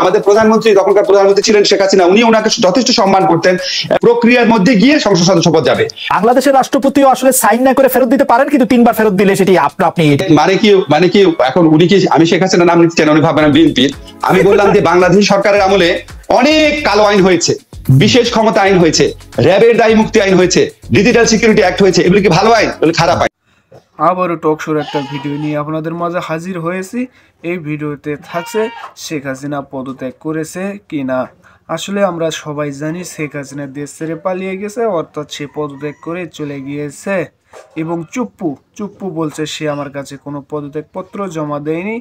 আমাদের প্রধানমন্ত্রী তখনকার প্রধানমন্ত্রী ছিলেন শেখ হাসিনা, উনি ওনাকে যথেষ্ট সম্মান করতেন। প্রক্রিয়ার মধ্যে গিয়ে সংসদ সদস্য পদ যাবে। বাংলাদেশের রাষ্ট্রপতিও আসলে সাইন না করে ফেরত দিতে পারেন, কিন্তু 3 বার ফেরত দিলে সেটি আপনি মানে কি এখন উনি কি, আমি শেখ হাসিনা নাম নিতে চাই না, উনি ভাববেন বিএনপি। আমি বললাম যে বাংলাদেশ সরকারের আমলে অনেক কালো আইন হয়েছে, বিশেষ ক্ষমতা আইন হয়েছে, র্যাবের দায় মুক্তি আইন হয়েছে, ডিজিটাল সিকিউরিটি অ্যাক্ট হয়েছে। এগুলো কি ভালো আইন? এগুলো খারাপ আইন। আবারও টক শোর একটা ভিডিও নিয়ে আপনাদের মাঝে হাজির হয়েছি। এই ভিডিওতে থাকছে শেখ হাসিনা পদত্যাগ করেছে কিনা। আসলে আমরা সবাই জানি শেখ হাসিনা দেশ ছেড়ে পালিয়ে গেছে, অর্থাৎ সে পদত্যাগ করে চলে গিয়েছে। এবং চুপ্পু বলছে সে আমার কাছে কোনো পদত্যাগপত্র জমা দেয়নি।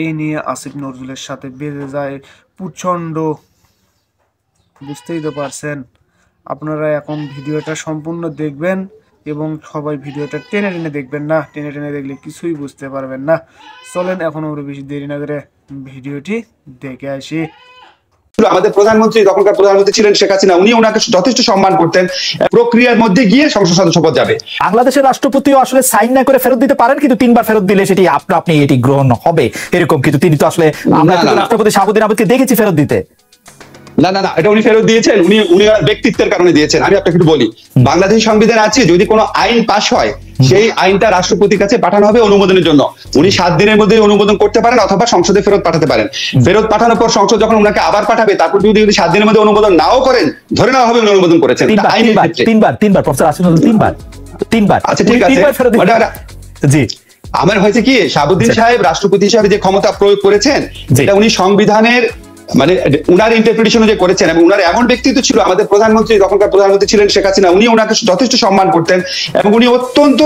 এই নিয়ে আসিফ নজরুলের সাথে বেঁধে যায় প্রচণ্ড, বুঝতেই তো পারছেন। আপনারা এখন ভিডিওটা সম্পূর্ণ দেখবেন এবং সবাই ভিডিওটা টেনে টেনে দেখবেন না, টেনে টেনে দেখলে কিছুই বুঝতে পারবেন না। চলেন এখন আমরা বেশি দেরি না করে ভিডিওটি দেখে আসি। আমাদের প্রধানমন্ত্রী তখনকার প্রধানমন্ত্রী ছিলেন শেখ হাসিনা, উনি ওনাকে যথেষ্ট সম্মান করতেন। প্রক্রিয়ার মধ্যে গিয়ে সংসদ সদস্য পদ যাবে। বাংলাদেশের রাষ্ট্রপতিও আসলে সাইন না করে ফেরত দিতে পারেন, কিন্তু 3 বার ফেরত দিলে সেটি আপনি এটি গ্রহণ হবে এরকম। কিন্তু তিনি তো আসলে, আমরা রাষ্ট্রপতি শাহাবুদ্দিন আহমেদকে দেখেছি ফেরত দিতে। না, এটা উনি ফেরত দিয়েছেন, উনি ব্যক্তিত্বের কারণে দিয়েছেন। আমি আপনাকে একটু বলি, বাংলাদেশ সংবিধান আছে যদি কোনো আইন পাস হয় সেই আইনটা রাষ্ট্রপতির কাছে পাঠানো হবে অনুমোদনের জন্য। উনি 7 দিনের মধ্যে অনুমোদন করতে পারেন অথবা সংসদে ফেরত পাঠাতে পারেন। ফেরত পাঠানোর পর সংসদ যখন ওনাকে আবার পাঠাবে, তারপর যদি 7 দিনের মধ্যে অনুমোদন নাও করেন, ধরে নেওয়া হবে উনি অনুমোদন করেছেন। 3 বার প্রফেসর আসিফ নজরুল 3 বার। আচ্ছা ঠিক আছে। জি, আমার হয়েছে কি, শাহাবুদ্দিন সাহেব রাষ্ট্রপতি হিসাবে যে ক্ষমতা প্রয়োগ করেছেন, যেটা উনি সংবিধানের মানে উনার ইন্টারপ্রিটেশন যে করেছেন, এবং উনার এমন ব্যক্তিত্ব ছিল, আমাদের প্রধানমন্ত্রী তখনকার প্রধানমন্ত্রী ছিলেন শেখ হাসিনা, উনি ওনাকে যথেষ্ট সম্মান করতেন এবং উনি অত্যন্ত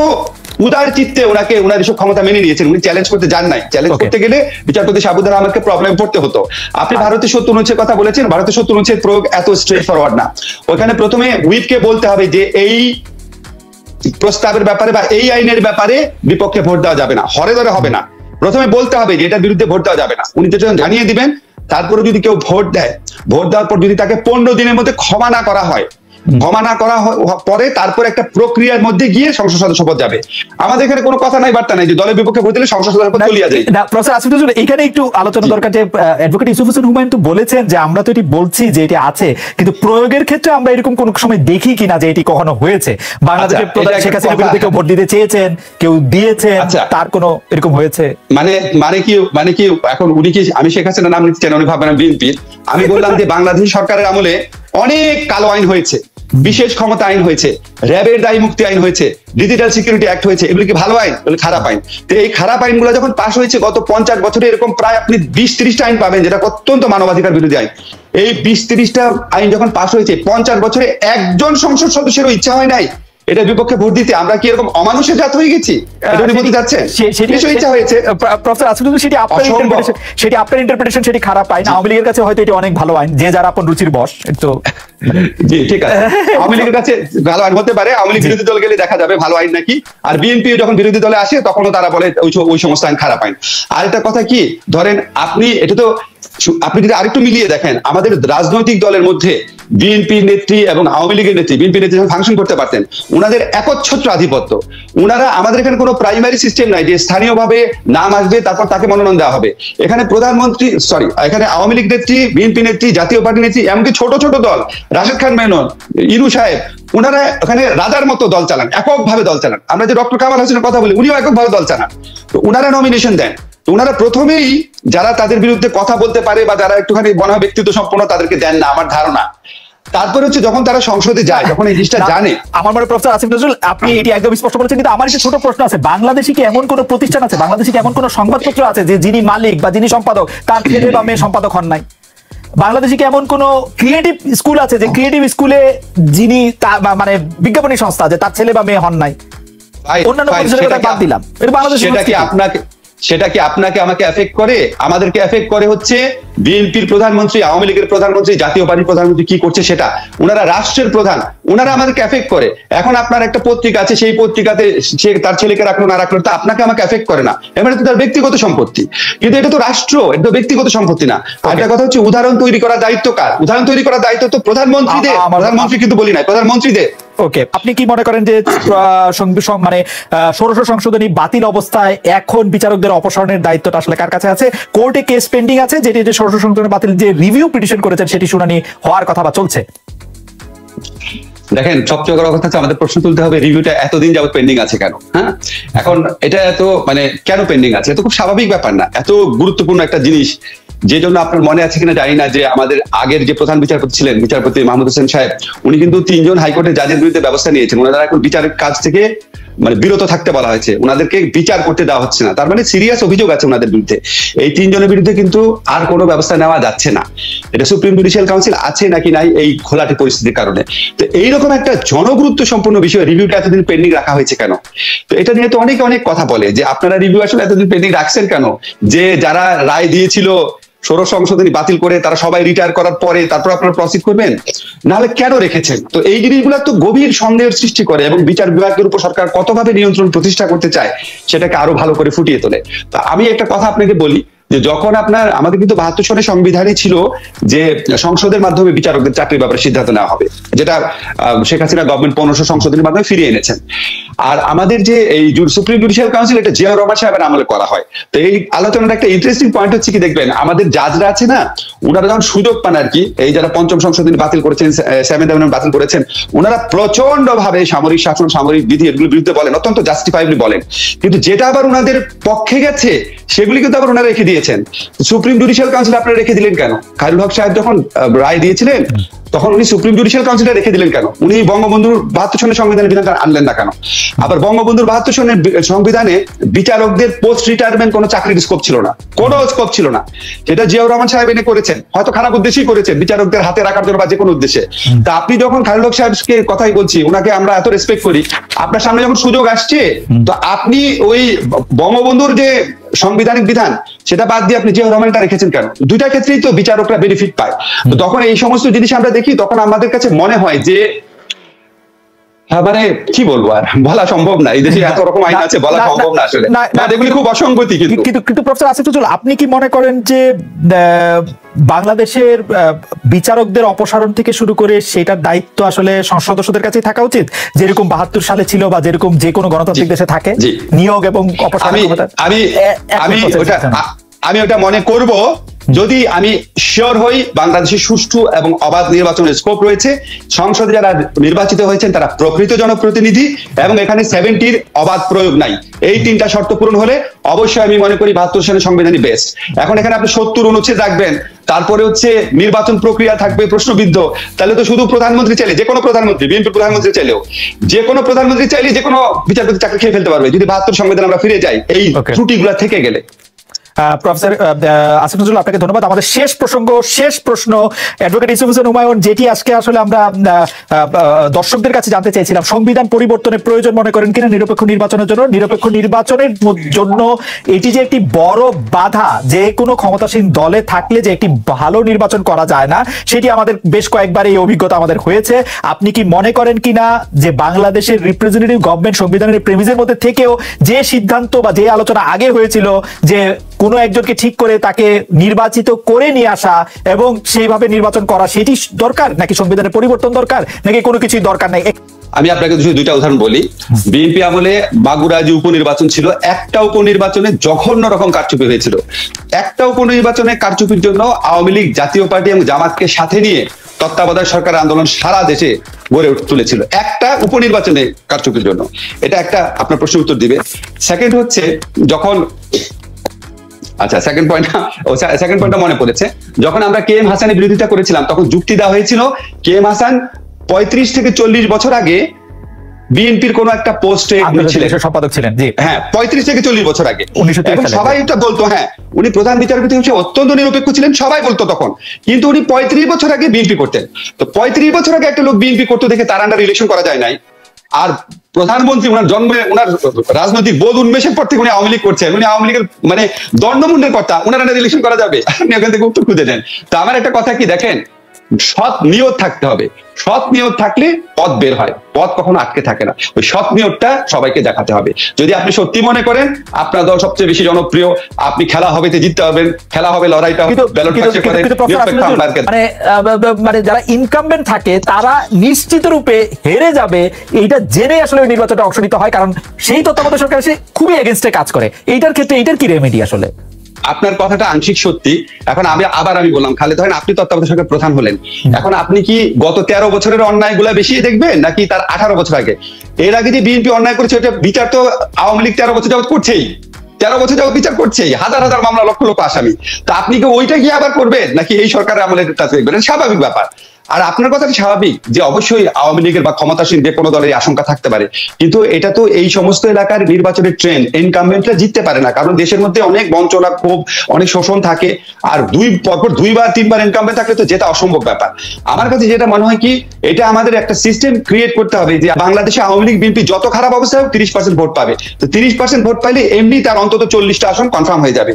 উদার চিত্তে ওনার এসব ক্ষমতা মেনে নিয়েছেন। উনি চ্যালেঞ্জ করতে যান নাই। চ্যালেঞ্জ করতে গেলে বিচারপতি শাহাবুদ্দিন আহমেদকে প্রবলেম পড়তে হতো। আপনি ভারতের 70 অনুচ্ছেদ কথা বলেছেন, ভারতের 70 অনুচ্ছেদ প্রয়োগ এত স্ট্রেট ফরওয়ার্ড না। ওখানে প্রথমে হুইপকে বলতে হবে যে এই প্রস্তাবের ব্যাপারে বা এই আইনের ব্যাপারে বিপক্ষে ভোট দেওয়া যাবে না, হরে ধরে হবে না। প্রথমে বলতে হবে যে এটার বিরুদ্ধে ভোট দেওয়া যাবে না। উনি যেটা জানিয়ে দিবেন, তারপরে যদি কেউ ভোট দেয়, ভোট দেওয়ার পর যদি তাকে 15 দিনের মধ্যে ক্ষমা না করা হয়, ক্ষমা না করা পরে তারপর একটা প্রক্রিয়ার মধ্যে গিয়ে সংসদ সদস্য পদ যাবে। আমাদের এখানে কোনো কথা নাই, বার্তা নাই যে দলের বিপক্ষে ভোট দিলে সংসদ সদস্য পদ চলিয়া যায়। প্রফেসর আসিফ নজরুল, এখানে একটু আলোচনা দরকার যে অ্যাডভোকেট ইউসুফ হোসেন হুমায়ুন তো বলেছেন যে আমরা তো এটি বলছি যে এটি আছে, কিন্তু প্রয়োগের ক্ষেত্রে আমরা এরকম কোন সময় দেখি কিনা যে এটি কখনো হয়েছে। বাংলাদেশের প্রধান শেখ হাসিনার বিরুদ্ধে কেউ ভোট দিতে চেয়েছেন, কেউ দিয়েছেন, তার কোনো এরকম হয়েছে? মানে কি এখন উনি কি, আমি শেখ হাসিনা নাম নিতে চাই না, উনি ভাববেন বিএনপি। আমি বললাম যে বাংলাদেশ সরকারের আমলে অনেক কালো আইন হয়েছে, বিশেষ ক্ষমতা আইন হয়েছে, র্যাবের দায় মুক্তি আইন হয়েছে, ডিজিটাল সিকিউরিটি অ্যাক্ট হয়েছে। এগুলো কি ভালো আইন? এগুলো খারাপ আইন। তো এই খারাপ আইনগুলো যখন পাশ হয়েছে গত 50 বছরে, এরকম প্রায় আপনি 20-30টা আইন পাবেন যেটা অত্যন্ত মানবাধিকার বিরোধী আইন। এই 20-30টা আইন যখন পাশ হয়েছে, 50 বছরে একজন সংসদ সদস্যেরও ইচ্ছা হয় নাই এটার বিপক্ষে ভোট দিতে। আমরা কি এরকম অমানুষের জাত হয়ে গেছি? এটা উনি বলতে যাচ্ছেন? ইচ্ছা হয়েছে। প্রফেসর আসিফ নজরুল, সেটি আপনার ইন্টারপ্রিটেশন, সেটি খারাপ আইন। আওয়ামী লীগের কাছে হয়তো এটি অনেক ভালো আইন, যে যারা আপন রুচির বশ। তো জি ঠিক আছে, আওয়ামী লীগের কাছে ভালো আইন হতে পারে, আওয়ামী লীগ বিরোধী দল গেলে দেখা যাবে ভালো আইন নাকি। আর বিএনপি যখন বিরোধী দলে আসে তখনও তারা বলে ওই সমস্ত আইন খারাপ আইন। আর একটা কথা কি, ধরেন আপনি যদি আরেকটু মিলিয়ে দেখেন, আমাদের রাজনৈতিক দলের মধ্যে বিএনপি নেত্রী এবং আওয়ামী লীগের নেত্রী, বিএনপি নেত্রী যখন ফাংশন করতে পারতেন, ওনাদের একচ্ছত্র আধিপত্য। ওনারা, আমাদের এখানে কোনো প্রাইমারি সিস্টেম নাই যে স্থানীয়ভাবে নাম আসবে তারপর তাকে মনোনয়ন দেওয়া হবে। এখানে এখানে আওয়ামী লীগ নেত্রী, বিএনপি নেত্রী, জাতীয় পার্টি নেত্রী, এমনকি ছোট ছোট দল, রাশেদ খান মেনন, ইনু সাহেব, ওনারা ওখানে রাজার মতো দল চালান, এককভাবে দল চালান। আমরা যে ডক্টর কামাল হোসেনের কথা বলি, উনিও এককভাবে দল চালান। তো ওনারা নমিনেশন দেন। ওনারা প্রথমেই যারা তাদের বিরুদ্ধে কথা বলতে পারে বা যারা একটুখানি মনে ব্যক্তিত্ব সম্পন্ন তাদেরকে দেন না, আমার ধারণা। তারপরে হচ্ছে যখন তারা সংসদে যায়, যখন এই জিনিসটা জানে। আমার মনে প্রফেসর আসিফ নজরুল, আপনি এটি একদম স্পষ্ট বলেছেন, কিন্তু আমার একটা ছোট প্রশ্ন আছে। বাংলাদেশে কি এমন কোন প্রতিষ্ঠান আছে, বাংলাদেশে কি এমন কোন সংবাদপত্র আছে যে যিনি মালিক বা যিনি সম্পাদক তার ছেলে বা মেয়ে সম্পাদক হন নাই? বাংলাদেশে কি এমন কোন ক্রিয়েটিভ স্কুল আছে যে ক্রিয়েটিভ স্কুলে যিনি মানে বিজ্ঞাপনী সংস্থা, যে তার ছেলে বা মেয়ে হন নাই? অন্যান্য প্রতিষ্ঠানের কথা বাদ দিলাম, এটা বাংলাদেশে সেটা কি আপনাকে আমাকে এফেক্ট করে? আমাদেরকে এফেক্ট করে হচ্ছে বিএনপির প্রধানমন্ত্রী, আওয়ামী লীগের প্রধানমন্ত্রী, জাতীয় পার্টির প্রধানমন্ত্রী কি করছে সেটা। ওনারা রাষ্ট্রের প্রধান, ওনারা আমাদেরকে এফেক্ট করে। এখন আপনার একটা পত্রিকা আছে, সেই পত্রিকাতে সে তার ছেলেকে রাখলো না রাখলো, তা আপনাকে আমাকে এফেক্ট করে না। এবারে তো তার ব্যক্তিগত সম্পত্তি, কিন্তু এটা তো রাষ্ট্র, এটা তো ব্যক্তিগত সম্পত্তি না। একটা কথা হচ্ছে উদাহরণ তৈরি করার দায়িত্ব কার? উদাহরণ তৈরি করার দায়িত্ব তো প্রধানমন্ত্রীদের। প্রধানমন্ত্রী কিন্তু বলি নাই, প্রধানমন্ত্রীদের। ওকে, আপনি কি মনে করেন যে মানে ষোড়শ সংশোধনী বাতিল অবস্থায় এখন বিচারকদের অপসারণের দায়িত্বটা আসলে কার কাছে আছে? কোর্টে কেস পেন্ডিং আছে, যেটি যে ষোড়শ সংশোধনী বাতিল যে রিভিউ পিটিশন করেছেন সেটি শুনানি হওয়ার কথা বা চলছে। দেখেন, সবচেয়ে বড় কথা হচ্ছে আমাদের প্রশ্ন তুলতে হবে রিভিউটা এতদিন যাবত পেন্ডিং আছে কেন। হ্যাঁ, এখন এটা এত মানে কেন পেন্ডিং আছে? এটা খুব স্বাভাবিক ব্যাপার না, এত গুরুত্বপূর্ণ একটা জিনিস। যে জন্য আপনার মনে আছে কিনা জানি না যে আমাদের আগের যে প্রধান বিচারপতি ছিলেন, বিচারপতি মাহমুদ হোসেন সাহেব, উনি কিন্তু 3 জন হাইকোর্টের জাজের বিরুদ্ধে ব্যবস্থা নিয়েছেন। ওনারা এখন বিচারের কাজ থেকে মানে বিরত থাকতে বলা হয়েছে, ওনাদেরকে বিচার করতে দেওয়া হচ্ছে না। তার মানে সিরিয়াস অভিযোগ আছে ওনাদের বিরুদ্ধে। এই 3 জনের বিরুদ্ধে কিন্তু আর কোনো ব্যবস্থা নেওয়া যাচ্ছে না। এটা সুপ্রিম জুডিশিয়াল কাউন্সিল আছে নাকি নাই এই ঘোলাটে পরিস্থিতির কারণে। তো এইরকম একটা জনগুরুত্ব সম্পন্ন বিষয় রিভিউটা এতদিন পেন্ডিং রাখা হয়েছে কেন? তো এটা নিয়ে তো অনেকে অনেক কথা বলে যে আপনারা রিভিউ আসলে এতদিন পেন্ডিং রাখছেন কেন? যে যারা রায় দিয়েছিল ষোড়শ সংশোধনী বাতিল করে তারা সবাই রিটায়ার করার পরে তারপর আপনারা প্রসিড করবেন, নাহলে কেন রেখেছেন? তো এই জিনিসগুলো তো গভীর সন্দেহের সৃষ্টি করে এবং বিচার বিভাগের উপর সরকার কতভাবে নিয়ন্ত্রণ প্রতিষ্ঠা করতে চায় সেটাকে আরো ভালো করে ফুটিয়ে তোলে। তো আমি একটা কথা আপনাকে বলি যে যখন আপনার আমাদের কিন্তু 72 সনের সংবিধানই ছিল যে সংসদের মাধ্যমে বিচারকদের চাকরির ব্যাপারে সিদ্ধান্ত নেওয়া হবে, যেটা শেখ হাসিনা গভর্নমেন্ট 1500 সংশোধনীর মাধ্যমে ফিরিয়ে এনেছেন। আর আমাদের যে এই সুপ্রিম জুডিশিয়াল কাউন্সিল এটা জিয়াউর রহমান সাহেবের আমলে করা হয়। তো এই আলোচনার একটা ইন্টারেস্টিং পয়েন্ট হচ্ছে কি, দেখবেন আমাদের জাজরা আছে না, ওনারা যখন সুযোগ পান আর কি, এই যারা 5ম সংশোধনী বাতিল করেছেন, 7th অ্যামেন্ডমেন্ট বাতিল করেছেন, ওনারা প্রচন্ড ভাবে সামরিক শাসন, সামরিক বিধি এগুলোর বিরুদ্ধে বলেন, অত্যন্ত জাস্টিফাইবলি বলেন। কিন্তু যেটা আবার ওনাদের পক্ষে গেছে সেগুলি কিন্তু আবার ওনারা রেখে দিয়েছেন। সুপ্রিম জুডিশিয়াল কাউন্সিল আপনারা রেখে দিলেন কেন? খায়রুল হক সাহেব যখন রায় দিয়েছিলেন তখন উনি সুপ্রিম জুডিশিয়াল কাউন্সিলটা রেখে দিলেন কেন? উনি বঙ্গবন্ধুর 72 সনের সংবিধানের বিধানটা আনলেন না কেন? আবার বঙ্গবন্ধুর 72 সনের সংবিধানে বিচারকদের পোস্ট রিটায়ারমেন্ট কোনো চাকরির স্কোপ ছিল না, কোনো স্কোপ ছিল না। সেটা জিয়াউর রহমান সাহেব এনে করেছেন, হয়তো খারাপ উদ্দেশ্যেই করেছেন, বিচারকদের হাতে রাখার জন্য বা যে কোনো উদ্দেশ্যে। তা আপনি যখন খায়রুল হক সাহেবকে কথাই বলছি, ওনাকে আমরা এত রেসপেক্ট করি, আপনার সামনে যখন সুযোগ আসছে তো আপনি ওই বঙ্গবন্ধুর যে সাংবিধানিক বিধান সেটা বাদ দিয়ে আপনি জিয়াউর রহমানটা রেখেছেন কেন? দুইটা ক্ষেত্রেই তো বিচারকরা বেনিফিট পায়। তো তখন এই সমস্ত জিনিস আমরা দেখি, তখন আমাদের কাছে মনে হয় যে মানে কি বলবো, আর বলা সম্ভব না। এই দেশে এত রকম আইন আছে, বলা সম্ভব না আসলে, এগুলি খুব অসঙ্গতি। কিন্তু প্রফেসর আসিফুজ্জুল, আপনি কি মনে করেন যে বাংলাদেশের বিচারকদের অপসারণ থেকে শুরু করে সেটার দায়িত্ব আসলে সংসদ সদস্যদের কাছেই থাকা উচিত, যেরকম 72 সালে ছিল বা যেরকম যে কোনো গণতান্ত্রিক দেশে থাকে নিয়োগ এবং অপসারণ? আমি ওটা মনে করব যদি আমি শিওর হই বাংলাদেশে সুষ্ঠু এবং অবাধ নির্বাচনের স্কোপ রয়েছে, সংসদে যারা নির্বাচিত হয়েছেন তারা প্রকৃত জনপ্রতিনিধি এবং এখানে 70-র অবাধ প্রয়োগ নাই। এই 3টা শর্ত পূরণ হলে অবশ্যই আমি মনে করি 72 সনের সংবিধানই বেস্ট। এখন এখানে আপনি 70 অনুচ্ছেদ রাখবেন, তারপরে হচ্ছে নির্বাচন প্রক্রিয়া থাকবে প্রশ্নবিদ্ধ, তাহলে তো শুধু প্রধানমন্ত্রী চাইলে, যে কোনো প্রধানমন্ত্রী, বিএনপি প্রধানমন্ত্রী চাইলেও, যে কোনো প্রধানমন্ত্রী চাইলে যে কোনো বিচারপতি চাকরি খেয়ে ফেলতে পারবে যদি 72 সংবিধান আমরা ফিরে যাই এই ত্রুটিগুলো থেকে গেলে। প্রফেসর আসিফুজ্জুল, আপনাকে ধন্যবাদ। আমাদের শেষ প্রশ্ন অ্যাডভোকেট ইউসুফ হোসেন হুমায়ুন, যেটি আজকে আসলে আমরা দর্শকদের কাছে জানতে চাইছিলাম, সংবিধান পরিবর্তনের প্রয়োজন মনে করেন কিনা নিরপেক্ষ নির্বাচনের জন্য? নিরপেক্ষ নির্বাচনের জন্য এটি যে একটি বড় বাধা, যে কোনো ক্ষমতাসীন দলে থাকলে যে একটি ভালো নির্বাচন করা যায় না, সেটি আমাদের বেশ কয়েকবার এই অভিজ্ঞতা আমাদের হয়েছে। আপনি কি মনে করেন কিনা যে বাংলাদেশের রিপ্রেজেন্টেটিভ গভর্নমেন্ট সংবিধানের প্রেমিসের মধ্যে থেকেও যে সিদ্ধান্ত বা যে আলোচনা আগে হয়েছিল যে কোনো একজনকে ঠিক করে তাকে নির্বাচিত করে নিয়ে আসা এবং সেইভাবে নির্বাচন করা, সেটি দরকার নাকি সংবিধানের পরিবর্তন দরকার নাকি কোনো কিছুই দরকার নাই? আমি আপনাকে দুইটা উদাহরণ বলি। বিএনপি আমলে মাগুরা যে উপনির্বাচন ছিল, একটা উপনির্বাচনে জঘন্য রকম কারচুপি হয়েছিল। একটা উপনির্বাচনে কারচুপির জন্য আওয়ামী লীগ, জাতীয় পার্টি এবং জামাতকে সাথে নিয়ে তত্ত্বাবধায়ক সরকার আন্দোলন সারা দেশে গড়ে তুলেছিল একটা উপনির্বাচনে কারচুপির জন্য। এটা একটা আপনার প্রশ্ন উত্তর দিবে। সেকেন্ড হচ্ছে যখন সেকেন্ড পয়েন্টটা মনে পড়েছে, যখন আমরা কে এম হাসানের বিরোধিতা করেছিলাম তখন যুক্তি দেওয়া হয়েছিল কে এম হাসান 35 থেকে 40 বছর আগে বিএনপির কোন একটা পোস্টে সম্পাদক ছিলেন। হ্যাঁ, 35 থেকে 40 বছর আগে সবাই এটা বলতো, হ্যাঁ উনি প্রধান বিচারপতি হিসেবে অত্যন্ত নিরপেক্ষ ছিলেন, সবাই বলতো তখন। কিন্তু উনি 35 বছর আগে বিএনপি করতেন। তো 35 বছর আগে একটা লোক বিএনপি করতে দেখে তার আন্ডার ইলেকশন করা যায় নাই। আর প্রধানমন্ত্রী ওনার জন্মে, ওনার রাজনৈতিক বোধ উন্মেষের পর থেকে উনি আওয়ামী লীগ করছেন, উনি আওয়ামী লীগের মানে দণ্ডমুণ্ডের কর্তা, ওনার আন্ডার ইলেকশন করা যাবে? আপনি ওখান থেকে উত্তর খুঁজে দেন। তো আমার একটা কথা কি, দেখেন সৎ নিয়ত থাকতে হবে। সৎ নিয়ত থাকলে পথ বের হয়, পথ কখনো আটকে থাকে না। ওই সৎ নিয়তটা সবাইকে দেখাতে হবে। যদি আপনি সত্যি মনে করেন আপনার দল সবচেয়ে বেশি জনপ্রিয়, আপনি খেলা হবেতে জিততে পারবেন, খেলা হবে লড়াইটা ব্যালট বাক্সে করে মানে যারা ইনকামবেন্ট থাকে তারা নিশ্চিত রূপে হেরে যাবে এইটা জেনে আসলে নির্বাচনে অংশ নিতে হয়, কারণ সেই তত্ত্বাবধায়ক সরকার এসে খুবই এগেইনস্টে কাজ করে। এইটার ক্ষেত্রে এইটার কি রেমেডি আসলে? আপনার কথাটা আংশিক সত্যি। এখন আমি বললাম, খালেদ ধরেন আপনি তত্ত্বাবধায়ক সরকার প্রধান হলেন, এখন আপনি কি গত 13 বছরের অন্যায়গুলা বেশি দেখবেন নাকি তার 18 বছর আগে? এর আগে যে বিএনপি অন্যায় করেছে ওটা বিচার তো আওয়ামী লীগ 13 বছর যাবত করছেই, 13 বছর যাবত বিচার করছেই, হাজার হাজার মামলা, লক্ষ লক্ষ আসামি। তা আপনি কি ওইটা কি আবার করবেন নাকি এই সরকারের আমলের কাছে দেখবেন? স্বাভাবিক ব্যাপার। আর আপনার কথাটা স্বাভাবিক যে অবশ্যই আওয়ামী লীগের বা ক্ষমতাসীন যে কোনো দলের আশঙ্কা থাকতে পারে, কিন্তু এটা তো এই সমস্ত এলাকার নির্বাচনের ট্রেন্ড। ইনকামবেন্টরা জিততে পারে না, কারণ দেশের মধ্যে অনেক বঞ্চনা, ক্ষোভ, অনেক শোষণ থাকে। আর পরপর 2-3 বার ইনকামবেন্ট থাকলে তো যেটা অসম্ভব ব্যাপার। আমার কাছে যেটা মনে হয় কি, এটা আমাদের একটা সিস্টেম ক্রিয়েট করতে হবে যে বাংলাদেশে আওয়ামী লীগ বিএনপি যত খারাপ অবস্থা হোক 30% ভোট পাবে। তো 30% ভোট পাইলে এমনি তার অন্তত 40টা আসন কনফার্ম হয়ে যাবে।